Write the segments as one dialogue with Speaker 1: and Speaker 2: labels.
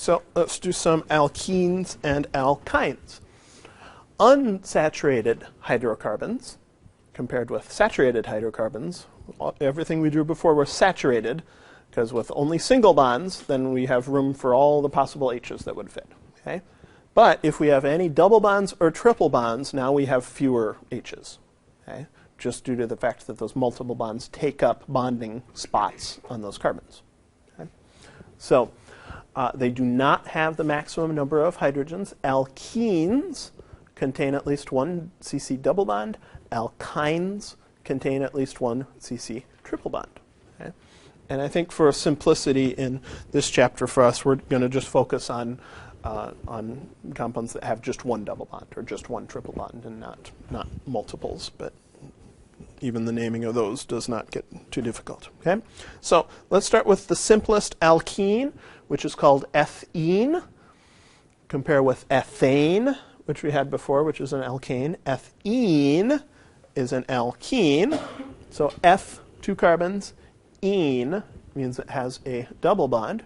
Speaker 1: So let's do some alkenes and alkynes. Unsaturated hydrocarbons, compared with saturated hydrocarbons, everything we drew before was saturated, because with only single bonds, then we have room for all the possible H's that would fit. Okay? But if we have any double bonds or triple bonds, now we have fewer H's. Okay? Just due to the fact that those multiple bonds take up bonding spots on those carbons. Okay? So they do not have the maximum number of hydrogens. Alkenes contain at least one CC double bond. Alkynes contain at least one CC triple bond. Okay? And I think for simplicity in this chapter for us, we're going to just focus on compounds that have just one double bond or just one triple bond and not multiples. But even the naming of those does not get too difficult. Okay? So let's start with the simplest alkene, which is called ethene. Compare with ethane, which we had before, which is an alkane. Ethene is an alkene. So F, 2 carbons, ene means it has a double bond.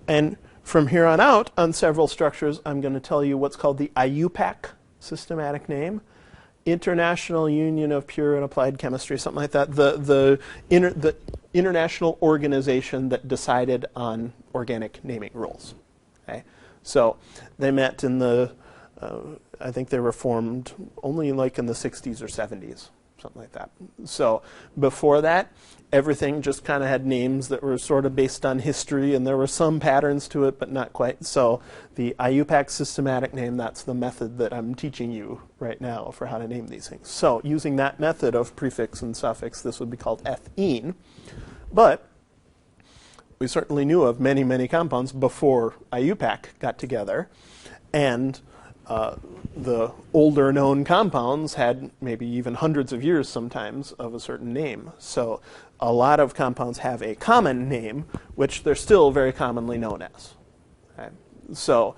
Speaker 1: And from here on out, on several structures, I'm going to tell you what's called the IUPAC systematic name. International Union of Pure and Applied Chemistry, something like that. The international organization that decided on organic naming rules. Okay? So they met in the, I think they were formed only like in the 60s or 70s, something like that. So before that, everything just kind of had names that were sort of based on history, and there were some patterns to it, but not quite. So the IUPAC systematic name, that's the method that I'm teaching you right now for how to name these things. So using that method of prefix and suffix, this would be called ethene. But we certainly knew of many, many compounds before IUPAC got together, and the older known compounds had maybe even hundreds of years sometimes of a certain name. So a lot of compounds have a common name, which they're still very commonly known as. Okay? So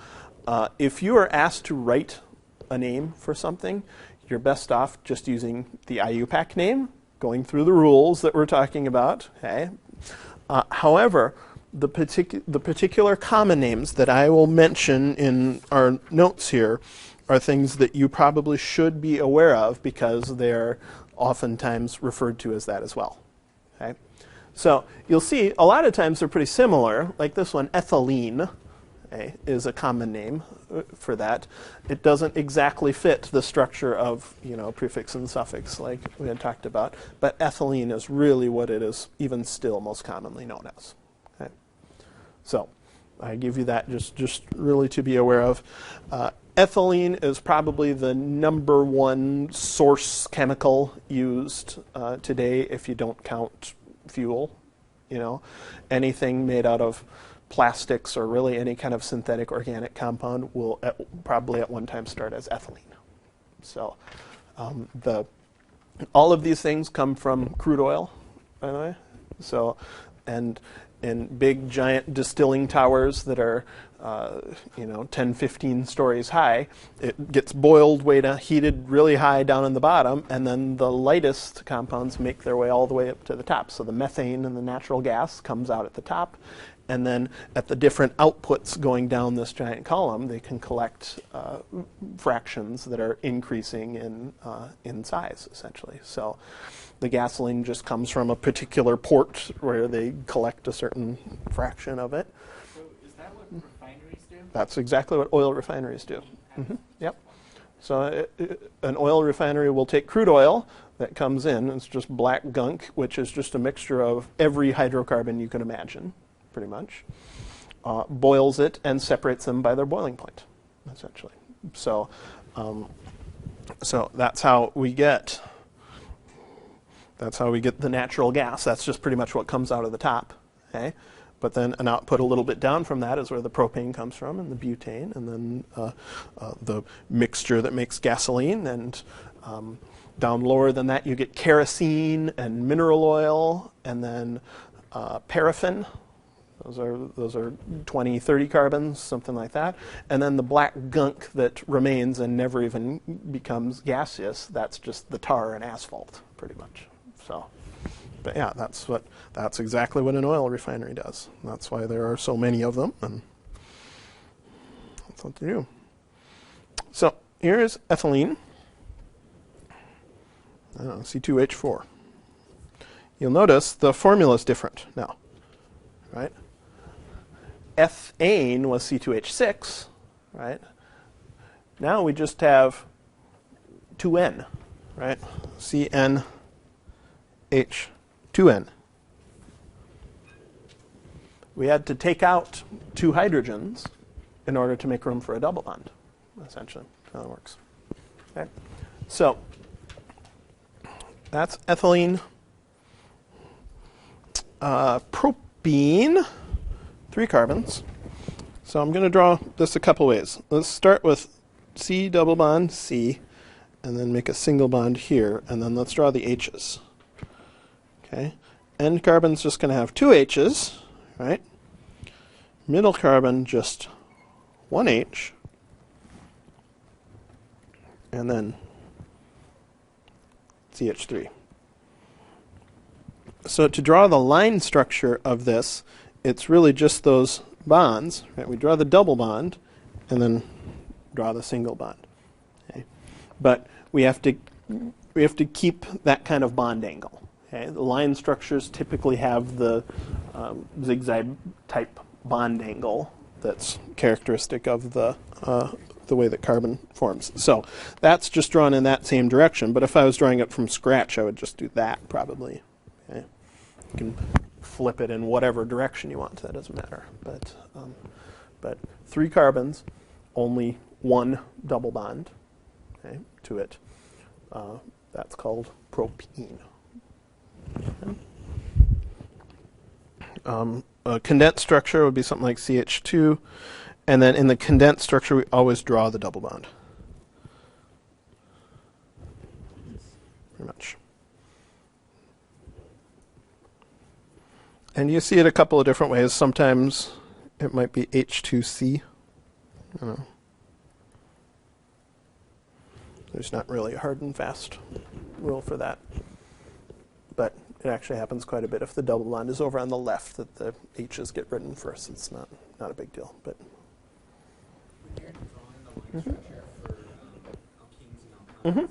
Speaker 1: if you are asked to write a name for something, you're best off just using the IUPAC name, going through the rules that we're talking about. Okay? However, the particular common names that I will mention in our notes here are things that you probably should be aware of because they're oftentimes referred to as that as well. Okay? So you'll see a lot of times they're pretty similar, like this one, ethylene, okay, is a common name for that. It doesn't exactly fit the structure of prefix and suffix like we had talked about, but ethylene is really what it is even still most commonly known as. Okay? So I give you that just really to be aware of. Ethylene is probably the #1 source chemical used today if you don't count fuel. Anything made out of plastics or really any kind of synthetic organic compound will probably at one time start as ethylene. So all of these things come from crude oil, by the way. So, and in big giant distilling towers that are 10, 15 stories high, it gets boiled, heated really high down in the bottom, and then the lightest compounds make their way all the way up to the top. So the methane and the natural gas comes out at the top, and then at the different outputs going down this giant column, they can collect fractions that are increasing in size, essentially. So the gasoline just comes from a particular port where they collect a certain fraction of it.
Speaker 2: So is that what refineries do?
Speaker 1: That's exactly what oil refineries do. Mm-hmm. Yep. So an oil refinery will take crude oil that comes in. It's just black gunk, which is just a mixture of every hydrocarbon you can imagine, pretty much. Boils it and separates them by their boiling point, essentially. So, so that's how we get. That's how we get the natural gas. That's just pretty much what comes out of the top. Okay? But then an output a little bit down from that is where the propane comes from and the butane, and then the mixture that makes gasoline. And down lower than that you get kerosene and mineral oil, and then paraffin. Those are 20, 30 carbons, something like that. And then the black gunk that remains and never even becomes gaseous, that's just the tar and asphalt, pretty much. So, but yeah, that's exactly what an oil refinery does. That's why there are so many of them. And something new. So here's ethylene, C2H4. You'll notice the formula is different now, right? Ethane was C2H6, right? Now we just have 2N, right? CnH2n. We had to take out 2 hydrogens in order to make room for a double bond, essentially. That's how it works. Okay? So that's ethylene. Propene, 3 carbons. So I'm going to draw this a couple ways. Let's start with C double bond C, and then make a single bond here, and then let's draw the H's. Okay, end carbon's just going to have 2 H's, right? Middle carbon just 1 H, and then CH3. So to draw the line structure of this, it's really just those bonds, right? We draw the double bond, and then draw the single bond. Okay? But we have to keep that kind of bond angle. Okay? The line structures typically have the zigzag type bond angle that's characteristic of the way that carbon forms. So that's just drawn in that same direction. But if I was drawing it from scratch, I would just do that probably. Okay? You can flip it in whatever direction you want. That doesn't matter. But 3 carbons, only 1 double bond, okay, to it. That's called propene. Okay. A condensed structure would be something like CH2, and then in the condensed structure we always draw the double bond. Very much. And you see it a couple of different ways. Sometimes it might be H2C. I don't know. There's not really a hard and fast rule for that. But it actually happens quite a bit. If the double bond is over on the left, that the H's get written first. It's not a big deal. But
Speaker 2: when you're drawing the line structure for alkenes and alkynes,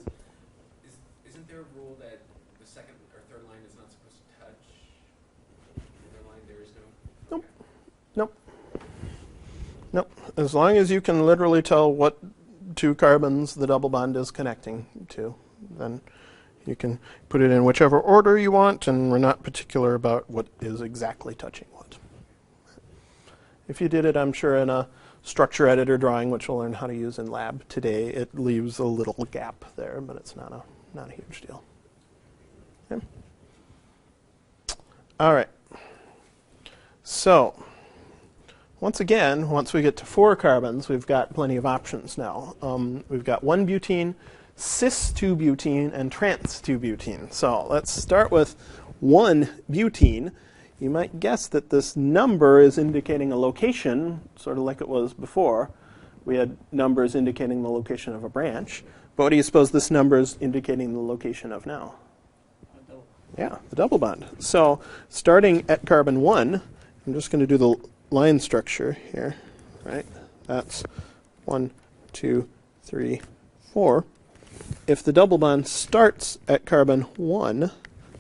Speaker 2: isn't there a rule that the second or third line is not supposed to touch the line? There is no.
Speaker 1: Nope. Nope. Nope. As long as you can literally tell what 2 carbons the double bond is connecting to, then you can put it in whichever order you want, and we're not particular about what is exactly touching what. If you did it, I'm sure, in a structure editor drawing, which we'll learn how to use in lab today, it leaves a little gap there, but it's not a huge deal. Okay. All right. So once again, once we get to 4 carbons, we've got plenty of options now. We've got 1-butene, cis-2-butene, and trans-2-butene. So let's start with 1-butene. You might guess that this number is indicating a location, sort of like it was before. We had numbers indicating the location of a branch. But what do you suppose this number is indicating the location of now? Yeah, the double bond. So starting at carbon 1, I'm just going to do the line structure here, right? That's 1, 2, 3, 4. If the double bond starts at carbon 1,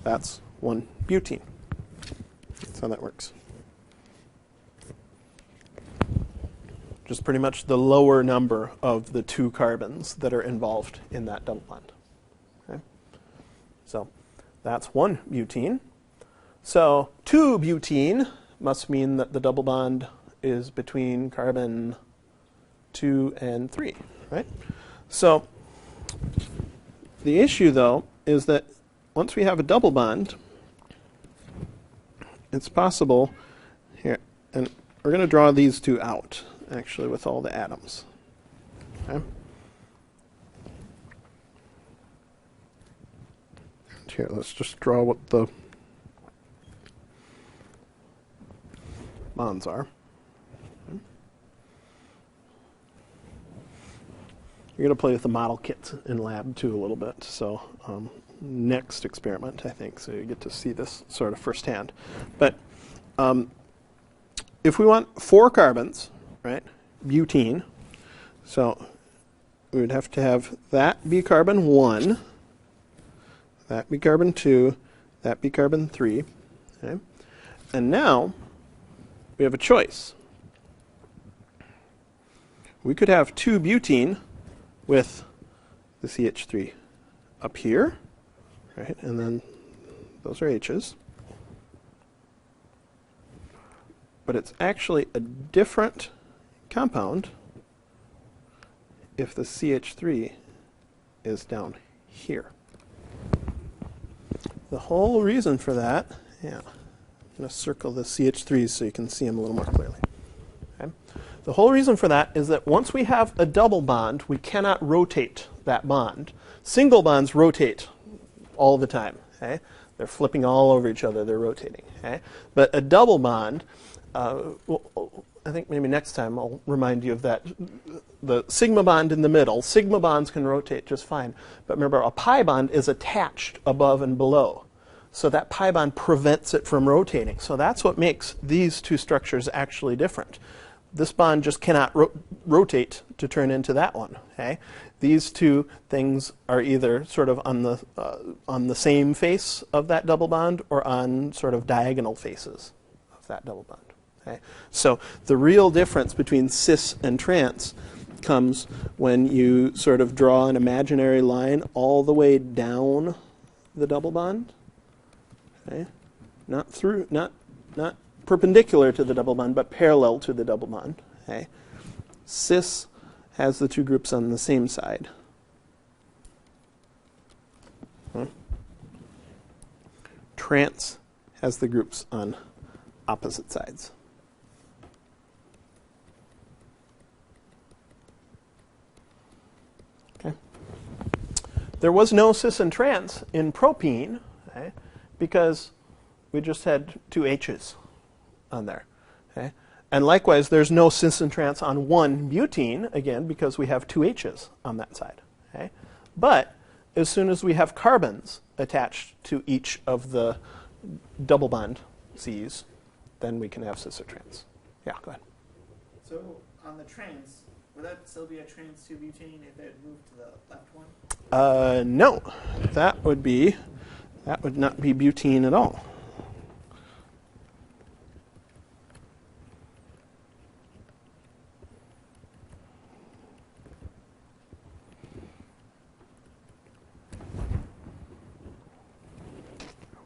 Speaker 1: that's 1-butene. That's how that works. Just pretty much the lower number of the 2 carbons that are involved in that double bond. Okay? So that's 1-butene. So 2-butene must mean that the double bond is between carbon 2 and 3, right? So the issue, though, is that once we have a double bond, it's possible here, and we're going to draw these 2 out, actually, with all the atoms. Okay? And here, let's just draw what the bonds are. Okay. You're going to play with the model kits in lab, too, a little bit. So next experiment, I think, so you get to see this sort of firsthand. But if we want 4 carbons, right, butene, So we would have to have that be carbon 1, that be carbon 2, that be carbon 3. Okay? And now we have a choice. We could have 2-butene with the CH3 up here, right? And then those are H's. But it's actually a different compound if the CH3 is down here. The whole reason for that, yeah, I'm going to circle the CH3s so you can see them a little more clearly. Okay? The whole reason for that is that once we have a double bond, we cannot rotate that bond. Single bonds rotate all the time. Okay? They're flipping all over each other. They're rotating. Okay? But a double bond, I think maybe next time I'll remind you of that. The sigma bond in the middle, sigma bonds can rotate just fine. But remember, a pi bond is attached above and below. So that pi bond prevents it from rotating. So that's what makes these two structures actually different. This bond just cannot rotate to turn into that one. Okay? These two things are either sort of on the same face of that double bond or on sort of diagonal faces of that double bond. Okay? So the real difference between cis and trans comes when you sort of draw an imaginary line all the way down the double bond. Okay? Not perpendicular to the double bond, but parallel to the double bond. Okay? Cis has the two groups on the same side. Trans has the groups on opposite sides. Okay. There was no cis and trans in propene, okay, because we just had two H's on there. Okay? And likewise, there's no cis and trans on 1-butene, again, because we have two H's on that side. Okay? But as soon as we have carbons attached to each of the double bond C's, then we can have cis or trans. Yeah, go ahead.
Speaker 3: So on the trans, would that still be a trans 2-butene if it moved to the left one?
Speaker 1: No, that would not be butene at all.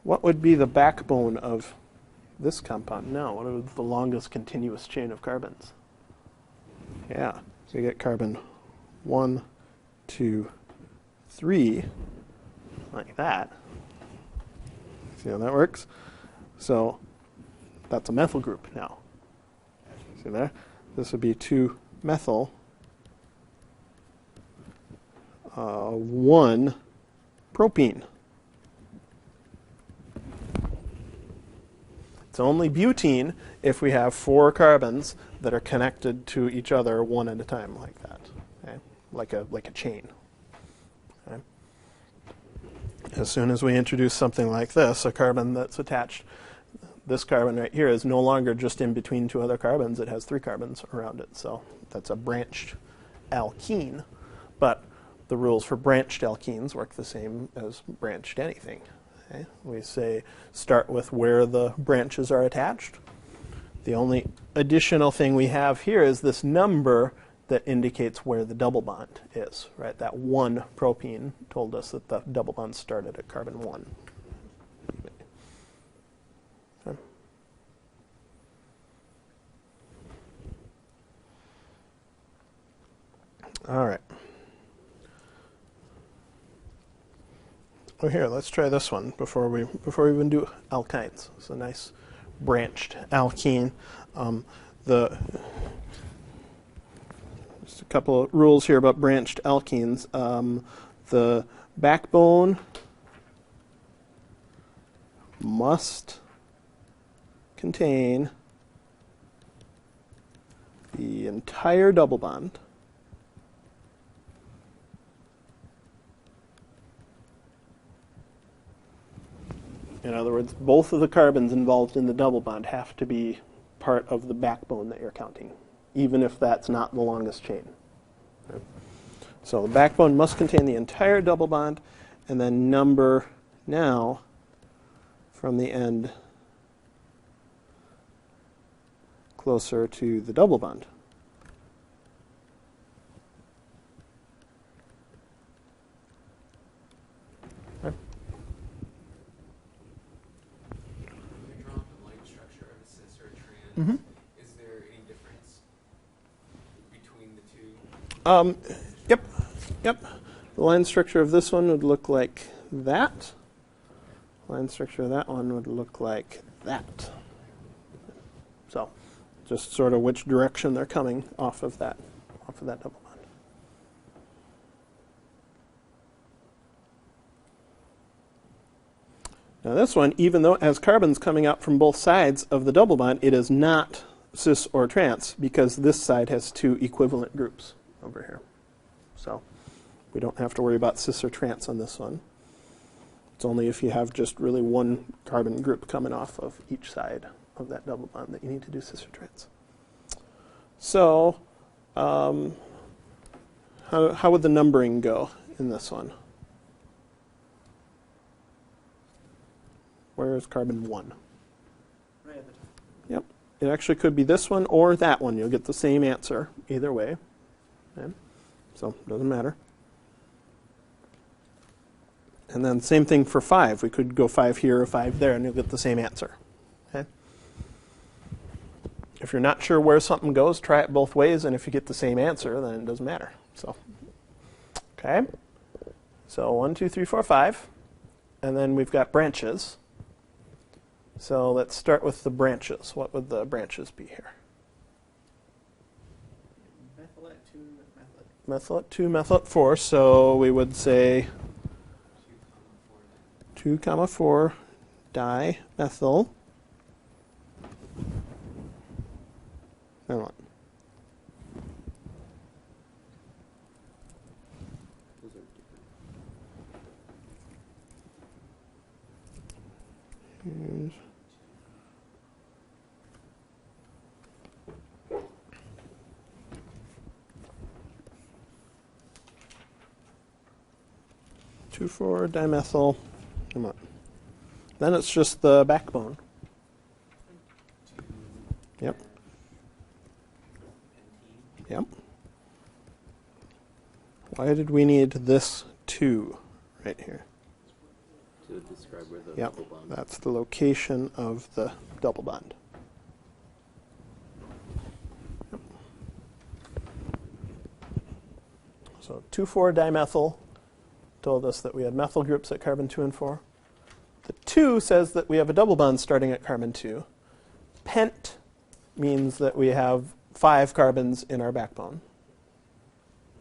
Speaker 1: What would be the backbone of this compound now? What is the longest continuous chain of carbons? Yeah, so you get carbon 1, 2, 3, like that. See how that works? So that's a methyl group now. See there? This would be 2-methyl, 1-propene. It's only butene if we have 4 carbons that are connected to each other one at a time like that, okay? Like a chain. Okay? As soon as we introduce something like this, a carbon that's attached, this carbon right here is no longer just in between 2 other carbons. It has 3 carbons around it. So that's a branched alkene. But the rules for branched alkenes work the same as branched anything. Okay? We say start with where the branches are attached. The only additional thing we have here is this number that indicates where the double bond is. Right? That 1-propene told us that the double bond started at carbon 1. Okay. All right. Well, here, let's try this one before we even do alkynes. It's a nice branched alkene. Just a couple of rules here about branched alkenes. The backbone must contain the entire double bond. In other words, both of the carbons involved in the double bond have to be part of the backbone that you're counting, even if that's not the longest chain. So the backbone must contain the entire double bond, and then number now from the end closer to the double bond. Okay.
Speaker 2: When you're drawing the line structure of a cis or a trans,
Speaker 1: Mm-hmm.
Speaker 2: is there any difference between the two?
Speaker 1: Yep. The line structure of this one would look like that. Line structure of that one would look like that. So, just sort of which direction they're coming off of that double bond. Now this one, even though it has carbons coming out from both sides of the double bond, it is not cis or trans because this side has two equivalent groups over here. So we don't have to worry about cis or trans on this one. It's only if you have just really one carbon group coming off of each side of that double bond that you need to do cis or trans. So how would the numbering go in this one? Where is carbon 1?
Speaker 3: Right at the top.
Speaker 1: Yep. It actually could be this one or that one. You'll get the same answer either way. Okay. So it doesn't matter. And then same thing for 5. We could go 5 here or 5 there, and you'll get the same answer. Okay. If you're not sure where something goes, try it both ways, and if you get the same answer, then it doesn't matter. So, okay. So 1, 2, 3, 4, 5. And then we've got branches. So let's start with the branches. What would the branches be here?
Speaker 3: Methylate 2, methylate.
Speaker 1: Methylate 2, methylate 4. So we would say 2, 4 dimethyl. Then what?
Speaker 2: Those are different.
Speaker 1: Here's 2,4 dimethyl. Come on. Then it's just the backbone. Yep. Yep. Why did we need this 2 right here?
Speaker 4: To describe where the
Speaker 1: Yep.
Speaker 4: double bond.
Speaker 1: That's the location of the double bond. Yep. So 2,4 dimethyl told us that we had methyl groups at carbon 2 and 4. The 2 says that we have a double bond starting at carbon 2. Pent means that we have 5 carbons in our backbone.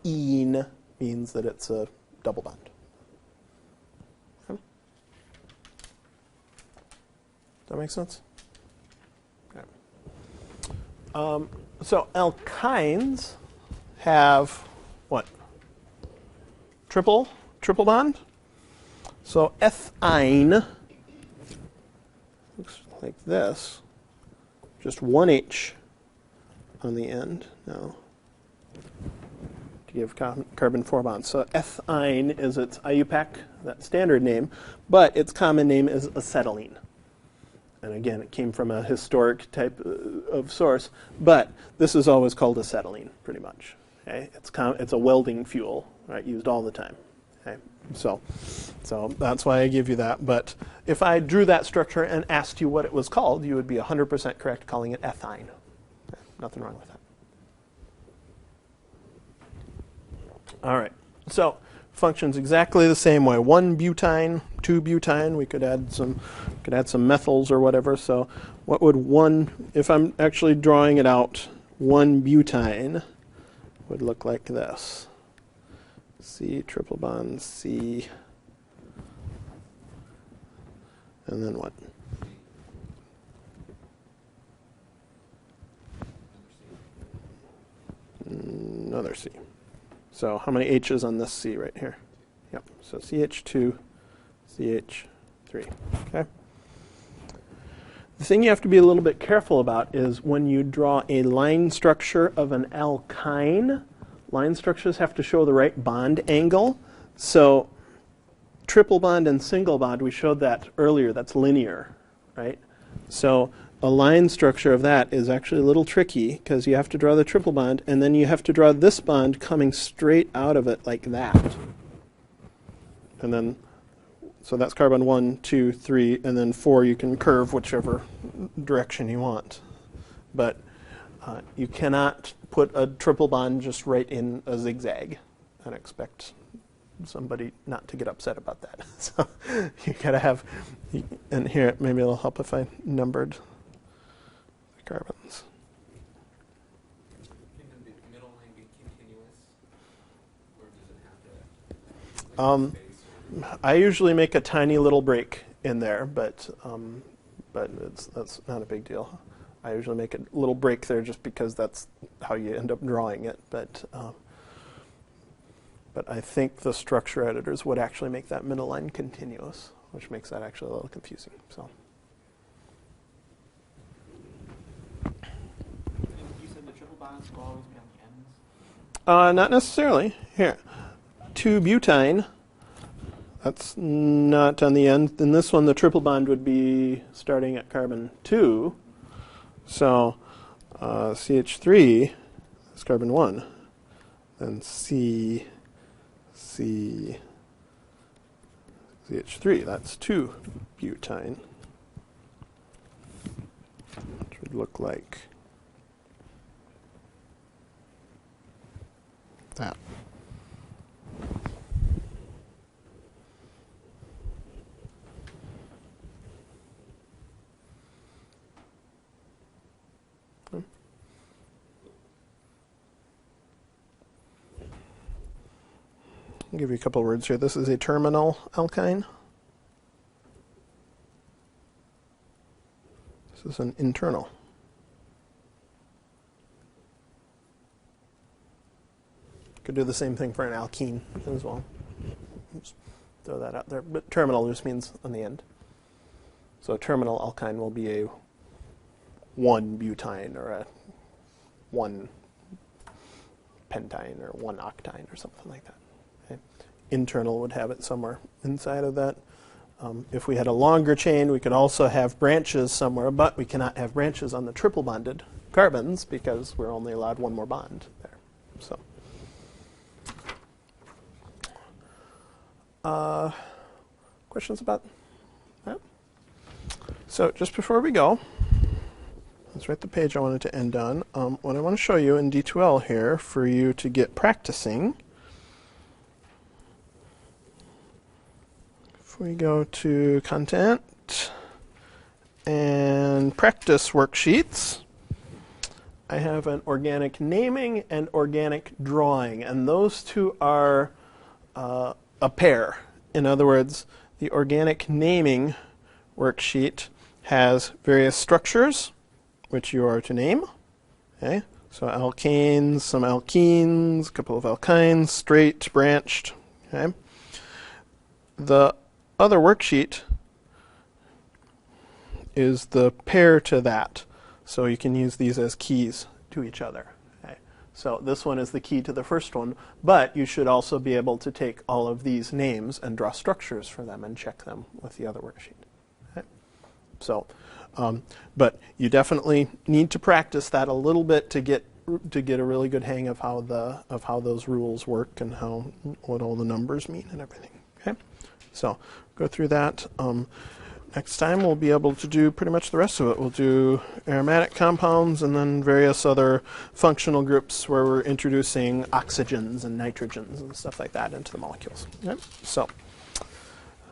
Speaker 1: Ene means that it's a double bond. Okay. Does that make sense? Okay. So alkynes have what? Triple bond. So ethyne looks like this. Just one H on the end now to give carbon 4 bonds. So ethyne is its IUPAC, that standard name, but its common name is acetylene. And again, it came from a historic type of source, but this is always called acetylene, pretty much. Okay? It's a welding fuel, right, used all the time. Okay? So that's why I give you that. But if I drew that structure and asked you what it was called, you would be 100% correct calling it ethyne. Okay? Nothing wrong with that. All right. So functions exactly the same way. 1 butene, 2 butene. We could add some methyls or whatever. So what would if I'm actually drawing it out, 1 butene would look like this. C triple bond C, and then what? Another C. So how many H's on this C right here? Yep. So CH2, CH3. Okay. The thing you have to be a little bit careful about is when you draw a line structure of an alkyne, line structures have to show the right bond angle. So triple bond and single bond, we showed that earlier, that's linear, right? So a line structure of that is actually a little tricky because you have to draw the triple bond and then you have to draw this bond coming straight out of it like that. And then, so that's carbon 1, 2, 3, and then 4 you can curve whichever direction you want. But you cannot put a triple bond just right in a zigzag and expect somebody not to get upset about that. So you gotta have, and here maybe it'll help if I numbered the carbons.
Speaker 2: Can the middle line be continuous, or does it have to?
Speaker 1: I usually make a tiny little break in there, but that's not a big deal. I usually make a little break there just because that's how you end up drawing it. But I think the structure editors would actually make that middle line continuous, which makes that actually a little confusing. So.
Speaker 3: You said the triple bonds will always be on the ends?
Speaker 1: Not necessarily. Here, 2-butyne. That's not on the end. In this one, the triple bond would be starting at carbon 2. So CH3 is carbon 1. Then CH3, that's 2-butyne. Which would look like that. I'll give you a couple words here. This is a terminal alkyne. This is an internal. Could do the same thing for an alkene as well. Just throw that out there. But terminal just means on the end. So a terminal alkyne will be a 1-butyne or a 1-pentyne or 1-octyne or something like that. Okay. Internal would have it somewhere inside of that. If we had a longer chain, we could also have branches somewhere, but we cannot have branches on the triple bonded carbons because we're only allowed one more bond there. So, questions about that? So just before we go, let's write the page I wanted to end on. What I want to show you in D2L here for you to get practicing. If we go to Content and Practice Worksheets, I have an organic naming and organic drawing, and those two are a pair. In other words, the organic naming worksheet has various structures which you are to name. Okay, so alkanes, some alkenes, a couple of alkynes, straight, branched. Okay, the other worksheet is the pair to that, so you can use these as keys to each other. Okay, so this one is the key to the first one, but you should also be able to take all of these names and draw structures for them and check them with the other worksheet. Okay, so. But you definitely need to practice that a little bit to get a really good hang of how those rules work and what all the numbers mean and everything. Okay, so go through that. Next time we'll be able to do pretty much the rest of it. We'll do aromatic compounds and then various other functional groups where we're introducing oxygens and nitrogens and stuff like that into the molecules. Okay? So.